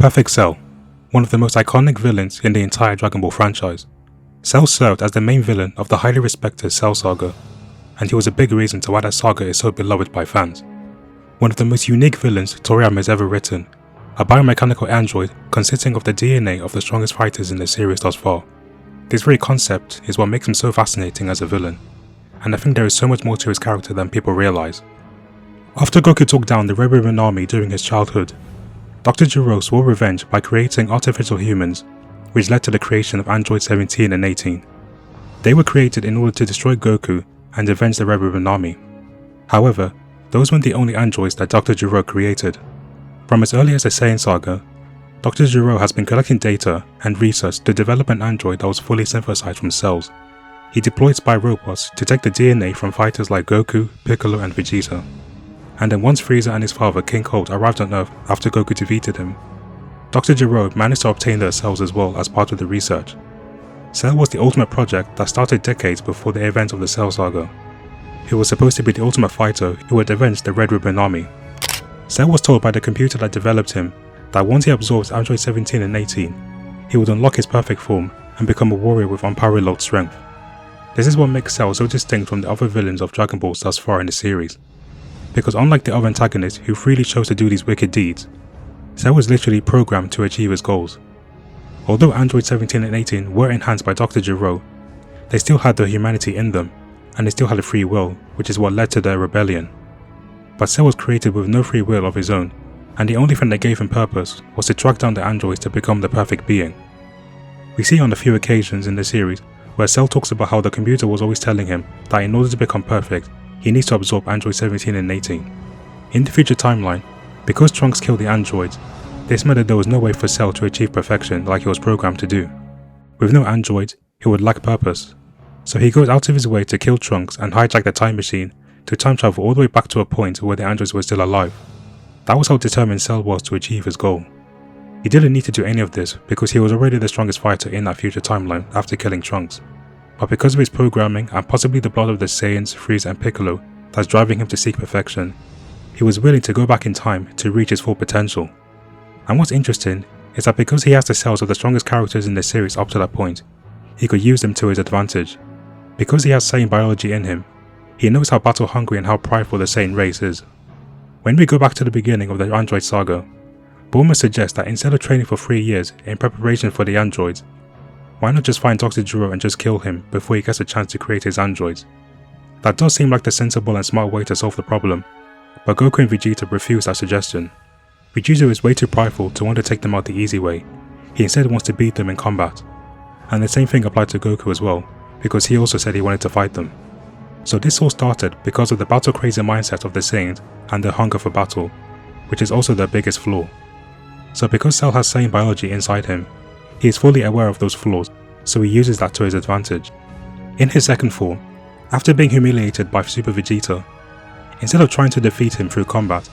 Perfect Cell, one of the most iconic villains in the entire Dragon Ball franchise. Cell served as the main villain of the highly respected Cell Saga, and he was a big reason to why that saga is so beloved by fans. One of the most unique villains Toriyama has ever written, a biomechanical android consisting of the DNA of the strongest fighters in the series thus far. This very concept is what makes him so fascinating as a villain, and I think there is so much more to his character than people realize. After Goku took down the Red Ribbon Army during his childhood, Dr. Gero swore revenge by creating artificial humans, which led to the creation of Androids 17 and 18. They were created in order to destroy Goku and avenge the Red Ribbon Army. However, those weren't the only androids that Dr. Gero created. From as early as the Saiyan saga, Dr. Gero has been collecting data and research to develop an android that was fully synthesized from cells. He deployed spy robots to take the DNA from fighters like Goku, Piccolo and Vegeta. And then once Frieza and his father King Cold arrived on Earth after Goku defeated him, Dr. Gero managed to obtain their cells as well as part of the research. Cell was the ultimate project that started decades before the events of the Cell Saga. He was supposed to be the ultimate fighter who would avenge the Red Ribbon Army. Cell was told by the computer that developed him that once he absorbs Android 17 and 18, he would unlock his perfect form and become a warrior with unparalleled strength. This is what makes Cell so distinct from the other villains of Dragon Ball thus far in the series. Because unlike the other antagonists who freely chose to do these wicked deeds, Cell was literally programmed to achieve his goals. Although Android 17 and 18 were enhanced by Dr. Gero, they still had their humanity in them, and they still had a free will, which is what led to their rebellion. But Cell was created with no free will of his own, and the only thing that gave him purpose was to track down the androids to become the perfect being. We see on a few occasions in the series where Cell talks about how the computer was always telling him that in order to become perfect, he needs to absorb Android 17 and 18. In the future timeline, because Trunks killed the androids, this meant that there was no way for Cell to achieve perfection like he was programmed to do. With no androids, he would lack purpose. So he goes out of his way to kill Trunks and hijack the time machine to time travel all the way back to a point where the androids were still alive. That was how determined Cell was to achieve his goal. He didn't need to do any of this because he was already the strongest fighter in that future timeline after killing Trunks. But because of his programming and possibly the blood of the Saiyans, Frieza and Piccolo that's driving him to seek perfection, he was willing to go back in time to reach his full potential. And what's interesting is that because he has the cells of the strongest characters in the series up to that point, he could use them to his advantage. Because he has Saiyan biology in him, he knows how battle hungry and how prideful the Saiyan race is. When we go back to the beginning of the Android saga, Bulma suggests that instead of training for 3 years in preparation for the androids, why not just find Dr. Gero and just kill him before he gets a chance to create his androids? That does seem like the sensible and smart way to solve the problem, but Goku and Vegeta refuse that suggestion. Vegeta is way too prideful to want to take them out the easy way. He instead wants to beat them in combat. And the same thing applied to Goku as well, because he also said he wanted to fight them. So this all started because of the battle crazy mindset of the Saiyans and their hunger for battle, which is also their biggest flaw. So because Cell has Saiyan biology inside him, he is fully aware of those flaws, so he uses that to his advantage. In his second form, after being humiliated by Super Vegeta, instead of trying to defeat him through combat,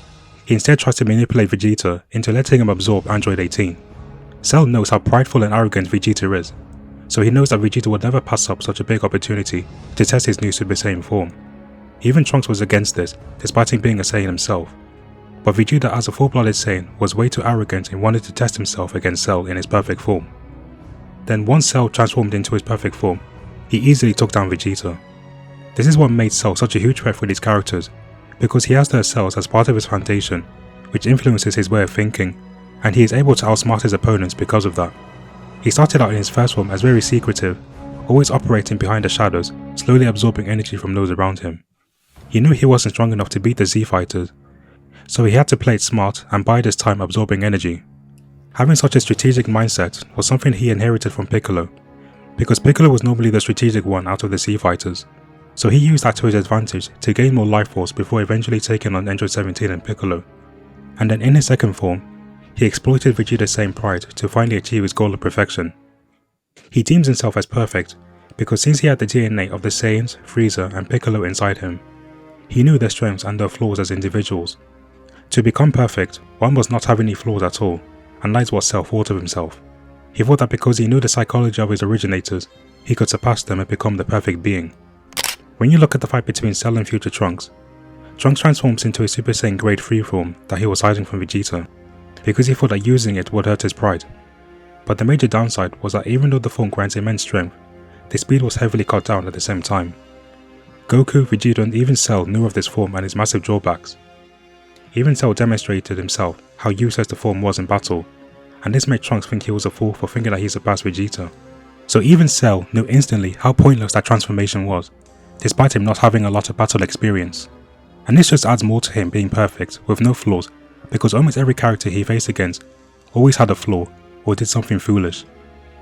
he instead tries to manipulate Vegeta into letting him absorb Android 18. Cell knows how prideful and arrogant Vegeta is, so he knows that Vegeta would never pass up such a big opportunity to test his new Super Saiyan form. Even Trunks was against this, despite him being a Saiyan himself. But Vegeta as a full-blooded Saiyan was way too arrogant and wanted to test himself against Cell in his perfect form. Then once Cell transformed into his perfect form, he easily took down Vegeta. This is what made Cell such a huge threat for these characters, because he has their cells as part of his foundation, which influences his way of thinking, and he is able to outsmart his opponents because of that. He started out in his first form as very secretive, always operating behind the shadows, slowly absorbing energy from those around him. He knew he wasn't strong enough to beat the Z fighters, so he had to play it smart and bide his time absorbing energy. Having such a strategic mindset was something he inherited from Piccolo, because Piccolo was normally the strategic one out of the Z fighters, so he used that to his advantage to gain more life force before eventually taking on Android 17 and Piccolo. And then in his second form, he exploited Vegeta's same pride to finally achieve his goal of perfection. He deems himself as perfect because since he had the DNA of the Saiyans, Frieza and Piccolo inside him, he knew their strengths and their flaws as individuals. To become perfect, one must not have any flaws at all, and that is what Cell thought of himself. He thought that because he knew the psychology of his originators, he could surpass them and become the perfect being. When you look at the fight between Cell and future Trunks, Trunks transforms into a Super Saiyan Grade 3 form that he was hiding from Vegeta. because he thought that using it would hurt his pride. But the major downside was that even though the form grants immense strength, the speed was heavily cut down at the same time. Goku, Vegeta and even Cell knew of this form and its massive drawbacks. Even Cell demonstrated himself how useless the form was in battle, and this made Trunks think he was a fool for thinking that he surpassed Vegeta. So even Cell knew instantly how pointless that transformation was, despite him not having a lot of battle experience. And this just adds more to him being perfect, with no flaws, because almost every character he faced against always had a flaw or did something foolish.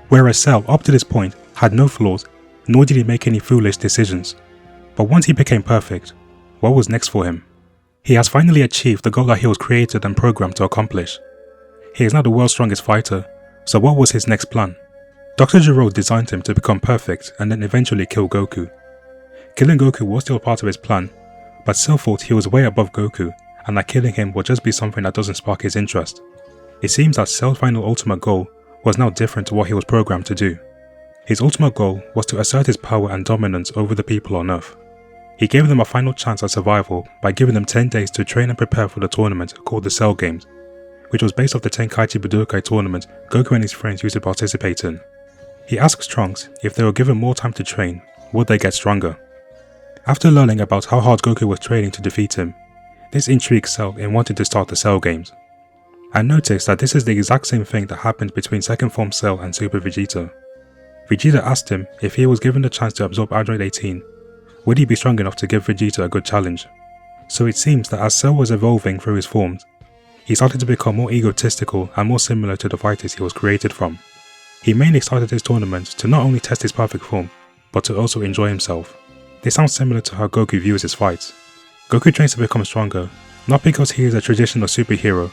Whereas Cell, up to this point, had no flaws, nor did he make any foolish decisions. But once he became perfect, what was next for him? He has finally achieved the goal that he was created and programmed to accomplish. He is now the world's strongest fighter, so what was his next plan? Dr. Gero designed him to become perfect and then eventually kill Goku. Killing Goku was still part of his plan, but Cell thought he was way above Goku and that killing him would just be something that doesn't spark his interest. It seems that Cell's final ultimate goal was now different to what he was programmed to do. His ultimate goal was to assert his power and dominance over the people on Earth. He gave them a final chance at survival by giving them 10 days to train and prepare for the tournament called the Cell Games, which was based off the Tenkaichi Budokai tournament Goku and his friends used to participate in. He asks Trunks if they were given more time to train, would they get stronger? After learning about how hard Goku was training to defeat him, this intrigued Cell in wanting to start the Cell Games. I noticed that this is the exact same thing that happened between Second Form Cell and Super Vegeta. Vegeta asked him if he was given the chance to absorb Android 18, would he be strong enough to give Vegeta a good challenge? So it seems that as Cell was evolving through his forms, he started to become more egotistical and more similar to the fighters he was created from. He mainly started his tournaments to not only test his perfect form, but to also enjoy himself. This sounds similar to how Goku views his fights. Goku trains to become stronger, not because he is a traditional superhero,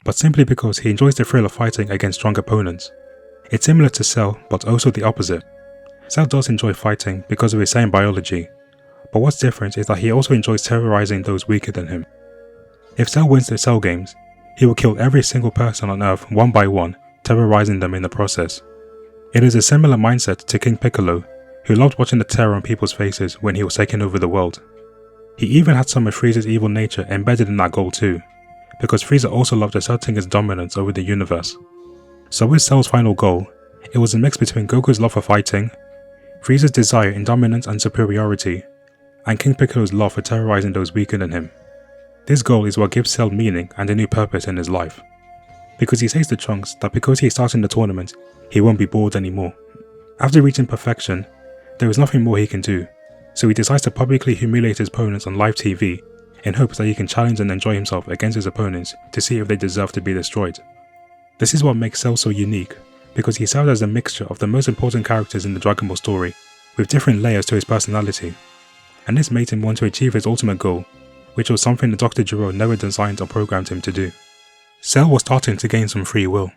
but simply because he enjoys the thrill of fighting against strong opponents. It's similar to Cell, but also the opposite. Cell does enjoy fighting because of his Saiyan biology, but what's different is that he also enjoys terrorizing those weaker than him. If Cell wins the Cell Games, he will kill every single person on Earth one by one, terrorizing them in the process. It is a similar mindset to King Piccolo, who loved watching the terror on people's faces when he was taking over the world. He even had some of Frieza's evil nature embedded in that goal too, because Frieza also loved asserting his dominance over the universe. So with Cell's final goal, it was a mix between Goku's love for fighting, Frieza's desire in dominance and superiority, and King Piccolo's love for terrorizing those weaker than him. This goal is what gives Cell meaning and a new purpose in his life. Because he says to Trunks that because he is starting the tournament, he won't be bored anymore. After reaching perfection, there is nothing more he can do, so he decides to publicly humiliate his opponents on live TV in hopes that he can challenge and enjoy himself against his opponents to see if they deserve to be destroyed. This is what makes Cell so unique, because he serves as a mixture of the most important characters in the Dragon Ball story, with different layers to his personality, and this made him want to achieve his ultimate goal, which was something that Dr. Gero never designed or programmed him to do. Cell was starting to gain some free will.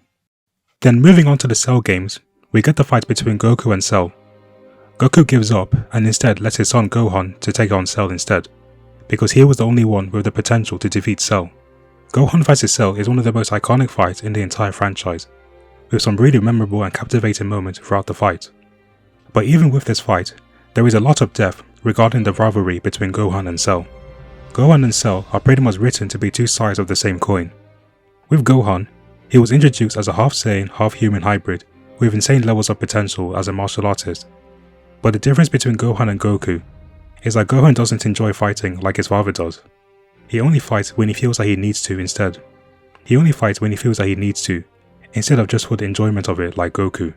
Then moving on to the Cell Games, we get the fight between Goku and Cell. Goku gives up and instead lets his son Gohan to take on Cell instead, because he was the only one with the potential to defeat Cell. Gohan vs Cell is one of the most iconic fights in the entire franchise, with some really memorable and captivating moments throughout the fight. But even with this fight, there is a lot of depth regarding the rivalry between Gohan and Cell. Gohan and Cell are pretty much written to be two sides of the same coin. With Gohan, he was introduced as a half Saiyan, half human hybrid with insane levels of potential as a martial artist. But the difference between Gohan and Goku is that Gohan doesn't enjoy fighting like his father does. He only fights when he feels that he needs to instead. He only fights when he feels that he needs to, instead of just for the enjoyment of it like Goku.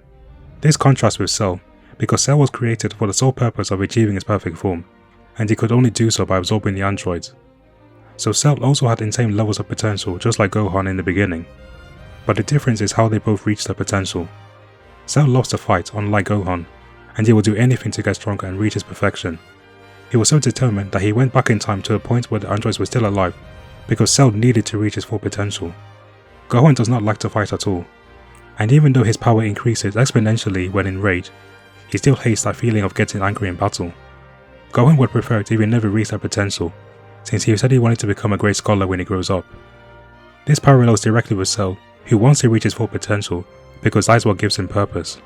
This contrasts with Cell, because Cell was created for the sole purpose of achieving his perfect form, and he could only do so by absorbing the androids. So Cell also had insane levels of potential just like Gohan in the beginning, but the difference is how they both reached their potential. Cell loves to fight unlike Gohan, and he will do anything to get stronger and reach his perfection. He was so determined that he went back in time to a point where the androids were still alive, because Cell needed to reach his full potential. Gohan does not like to fight at all, and even though his power increases exponentially when in rage, he still hates that feeling of getting angry in battle. Gohan would prefer to even never reach that potential, since he said he wanted to become a great scholar when he grows up. This parallels directly with Cell, who wants to reach his full potential because that is what gives him purpose.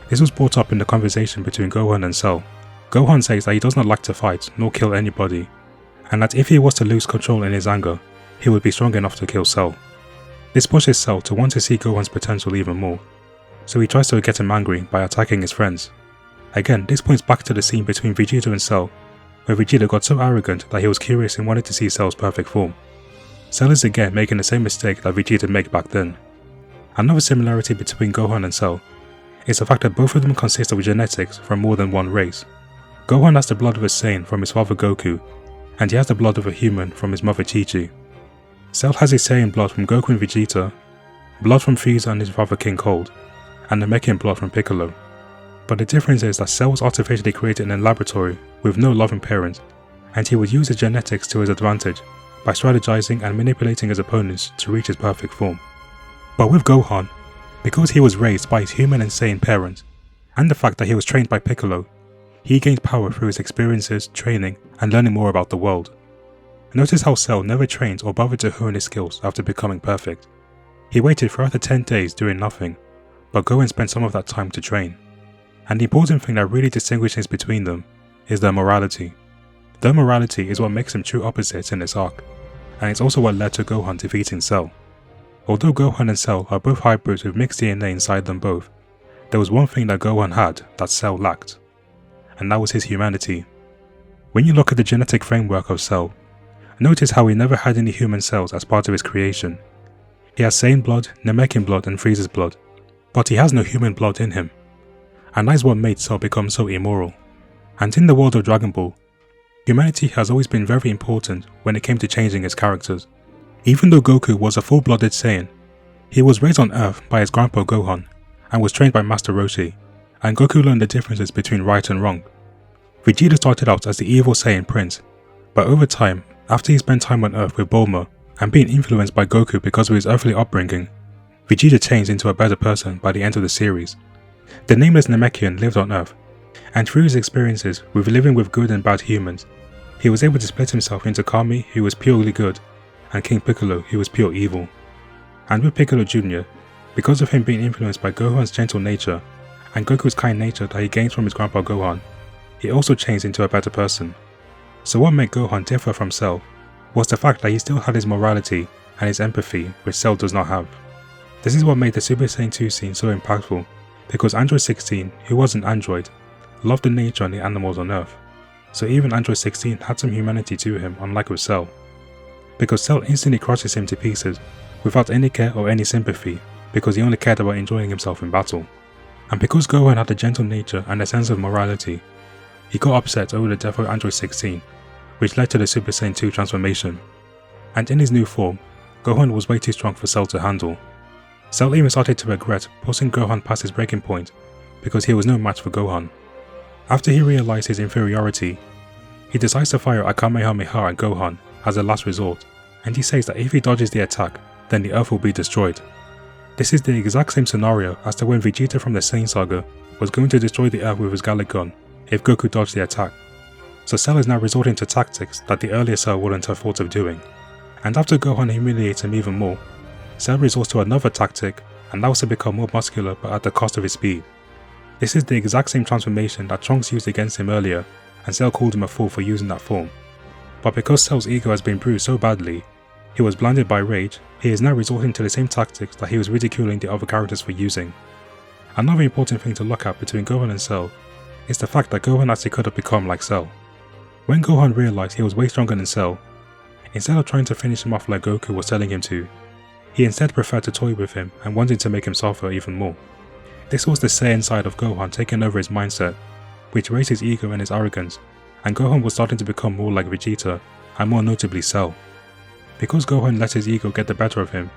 This was brought up in the conversation between Gohan and Cell. Gohan says that he does not like to fight nor kill anybody, and that if he was to lose control in his anger, he would be strong enough to kill Cell. This pushes Cell to want to see Gohan's potential even more, so he tries to get him angry by attacking his friends. Again, this points back to the scene between Vegeta and Cell, where Vegeta got so arrogant that he was curious and wanted to see Cell's perfect form. Cell is again making the same mistake that Vegeta made back then. Another similarity between Gohan and Cell is the fact that both of them consist of genetics from more than one race. Gohan has the blood of a Saiyan from his father Goku, and he has the blood of a human from his mother Chi-Chi. Cell has his Saiyan blood from Goku and Vegeta, blood from Frieza and his father King Cold, and Namekian blood from Piccolo. But the difference is that Cell was artificially created in a laboratory with no loving parents, and he would use his genetics to his advantage by strategizing and manipulating his opponents to reach his perfect form. But with Gohan, because he was raised by his human and Saiyan parents, and the fact that he was trained by Piccolo, he gained power through his experiences, training, and learning more about the world. Notice how Cell never trained or bothered to hone his skills after becoming perfect. He waited throughout the 10 days doing nothing, but Gohan spent some of that time to train. And the important thing that really distinguishes between them is their morality. Their morality is what makes them true opposites in this arc, and it's also what led to Gohan defeating Cell. Although Gohan and Cell are both hybrids with mixed DNA inside them both, there was one thing that Gohan had that Cell lacked, and that was his humanity. When you look at the genetic framework of Cell, notice how he never had any human cells as part of his creation. He has Saiyan blood, Namekian blood and Frieza's blood, but he has no human blood in him. And that is what made Cell become so immoral. And in the world of Dragon Ball, humanity has always been very important when it came to changing its characters. Even though Goku was a full-blooded Saiyan, he was raised on Earth by his grandpa Gohan, and was trained by Master Roshi, and Goku learned the differences between right and wrong. Vegeta started out as the evil Saiyan prince, but over time, after he spent time on Earth with Bulma, and being influenced by Goku because of his earthly upbringing, Vegeta changed into a better person by the end of the series. The nameless Namekian lived on Earth, and through his experiences with living with good and bad humans, he was able to split himself into Kami, who was purely good, and King Piccolo, who was pure evil. And with Piccolo Jr., because of him being influenced by Gohan's gentle nature, and Goku's kind nature that he gained from his grandpa Gohan, he also changed into a better person. So what made Gohan differ from Cell was the fact that he still had his morality and his empathy, which Cell does not have. This is what made the Super Saiyan 2 scene so impactful, because Android 16, who was an android, loved the nature and the animals on Earth. So even Android 16 had some humanity to him, unlike with Cell. Because Cell instantly crushes him to pieces without any care or any sympathy, because he only cared about enjoying himself in battle. And because Gohan had a gentle nature and a sense of morality, he got upset over the death of Android 16, which led to the Super Saiyan 2 transformation. And in his new form, Gohan was way too strong for Cell to handle. Cell even started to regret pushing Gohan past his breaking point, because he was no match for Gohan. After he realized his inferiority, he decides to fire a Kamehameha at Gohan as a last resort, and he says that if he dodges the attack, then the Earth will be destroyed. This is the exact same scenario as to when Vegeta from the Saiyan Saga was going to destroy the Earth with his Gallic gun if Goku dodged the attack. So Cell is now resorting to tactics that the earlier Cell wouldn't have thought of doing. And after Gohan humiliates him even more, Cell resorts to another tactic, and that was to become more muscular but at the cost of his speed. This is the exact same transformation that Trunks used against him earlier, and Cell called him a fool for using that form. But because Cell's ego has been bruised so badly, he was blinded by rage, he is now resorting to the same tactics that he was ridiculing the other characters for using. Another important thing to look at between Gohan and Cell is the fact that Gohan actually could have become like Cell. When Gohan realized he was way stronger than Cell, instead of trying to finish him off like Goku was telling him to, he instead preferred to toy with him and wanted to make him suffer even more. This was the Saiyan side of Gohan taking over his mindset, which raised his ego and his arrogance, and Gohan was starting to become more like Vegeta, and more notably Cell. Because Gohan let his ego get the better of him,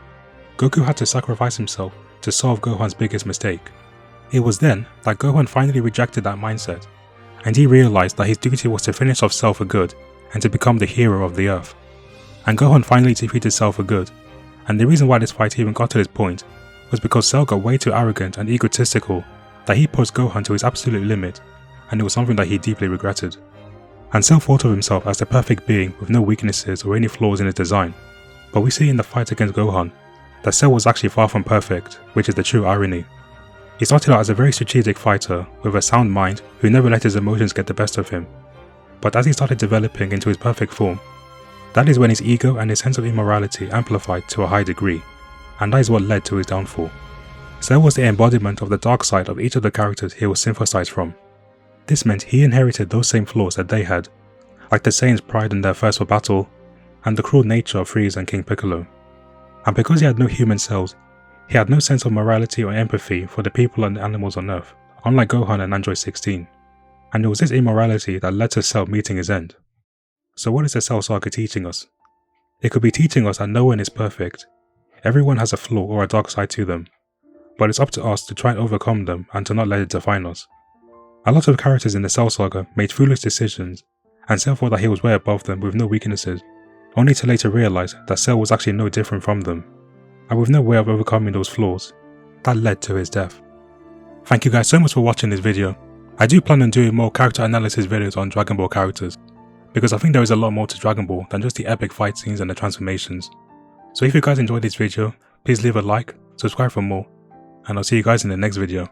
Goku had to sacrifice himself to solve Gohan's biggest mistake. It was then that Gohan finally rejected that mindset, and he realized that his duty was to finish off Cell for good and to become the hero of the Earth. And Gohan finally defeated Cell for good, and the reason why this fight even got to this point was because Cell got way too arrogant and egotistical that he pushed Gohan to his absolute limit, and it was something that he deeply regretted. And Cell thought of himself as the perfect being with no weaknesses or any flaws in his design, but we see in the fight against Gohan that Cell was actually far from perfect, which is the true irony. He started out as a very strategic fighter with a sound mind who never let his emotions get the best of him, but as he started developing into his perfect form, that is when his ego and his sense of immorality amplified to a high degree, and that is what led to his downfall. Cell was the embodiment of the dark side of each of the characters he was synthesized from. This meant he inherited those same flaws that they had, like the Saiyan's pride in their thirst for battle, and the cruel nature of Frieza and King Piccolo. And because he had no human cells, he had no sense of morality or empathy for the people and the animals on Earth, unlike Gohan and Android 16. And it was this immorality that led to Cell meeting his end. So what is the Cell Saga teaching us? It could be teaching us that no one is perfect. Everyone has a flaw or a dark side to them, but it's up to us to try and overcome them and to not let it define us. A lot of characters in the Cell Saga made foolish decisions, and Cell thought that he was way above them with no weaknesses, only to later realize that Cell was actually no different from them, and with no way of overcoming those flaws, that led to his death. Thank you guys so much for watching this video. I do plan on doing more character analysis videos on Dragon Ball characters, because I think there is a lot more to Dragon Ball than just the epic fight scenes and the transformations. So if you guys enjoyed this video, please leave a like, subscribe for more, and I'll see you guys in the next video.